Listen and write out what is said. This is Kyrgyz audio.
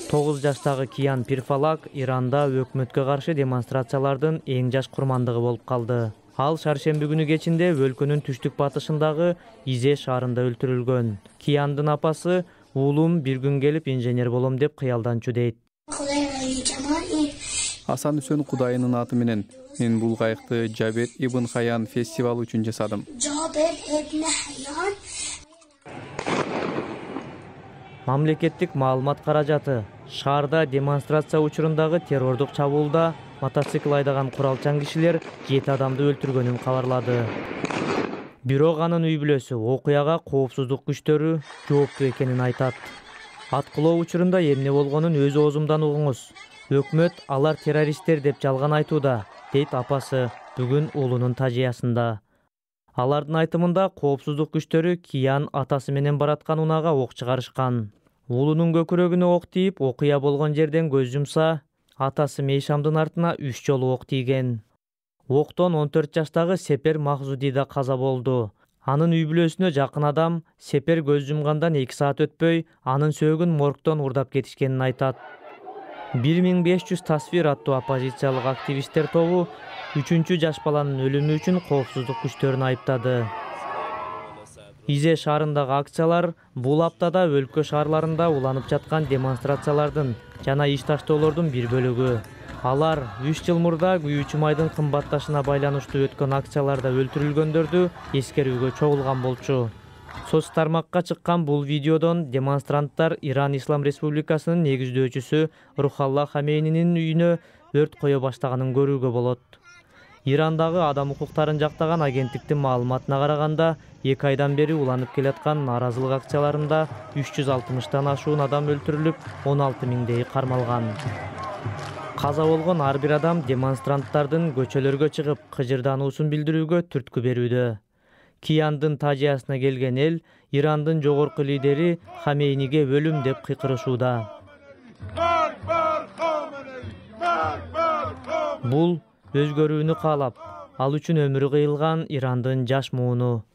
9 жаштагы Киян Пирфалак Иранда өкмөткө каршы демонстрациялардын эң жаш курмандыгы болуп калды. Ал шаршемби күнү кечинде өлкөнүн түштүк батышындагы Изе шаарында өлтүрүлгөн. Кияндын апасы уулум бир күн келип инженер болом деп кыялданчу дейт. Асан Үсөн Кудайынын аты менен мен бул кайыкты Жабер ибн Хаян фестивалы үчүн жасадым. Мамлекеттик маалымат каражаты шаарда демонстрация учурундагы террордук чабуулда мотоцикл айдаган куралчан кишилер 7 адамды өлтүргөнүн кабарлады. Бирок анын үй бүлөсү окуяга коопсуздук күчтөрү жооптуу экенин айтат. Аткылоо учурунда эмне болгонун өз оозумдан угуңуз. Өкмөт алар террористтер деп жалган айтууда, дейт апасы бүгүн уулунун тажыясында. Алардын айтымында коопсуздук күчтөрү Киян атасы менен бараткан унаага ок чыгарышкан. Уулунун көкүрөгүнө ок тийип, окуя болгон жерден көз жумса, атасы Мейшамдын артына 3 жолу ок тийген. Октон 14 жаштагы Сепер Махзуди да каза болду. Анын үй бүлөсүнө жакын адам Сепер көз жумгандан 2 саат өтпөй, анын сөөгүн моргтон урдап кетишкенин айтат. 1500 тасвир аттуу оппозициялык активисттер тобу 3 жаш баланын өлүмү үчүн коопсуздук күчтөрүн айыптады. Изе шаарындагы акциялар бул аптада өлкө шаарларында уланып жаткан демонстрациялардын жана иш таштоолордун бир бөлүгү. Алар 3 жыл мурда күйүүчү майдын кымбатташына байланыштуу өткөн акцияларда өлтүрүлгөндөрдү эскерүүгө чогулган болчу. Соц тармакка чыккан бул видеодон демонстранттар Иран Ислам Республикасынын негиздөөчүсү Рухалла Хамейнинин үйүнө өрт кое баштаганын көрүүгө болот. Ирандагы адам укуктарын жактаган агенттиктин маалыматына караганда, 2 айдан бери уланып келаткан нааразылык акцияларында 360тан ашуун адам өлтүрүлүп, 16 миңдей кармалган. Каза болгон ар бир адам демонстранттардын көчөлөргө чыгып кыжырдануусун билдирүүгө түрткү берүүдө. Кияндын тажыясына келген эл Ирандын жогорку лидери Хамейниге өлүм деп кыйкырышууда. Бул өзгөрүүнү каалап, ал үчүн өмүрү кыйылган Ирандын жаш мууну.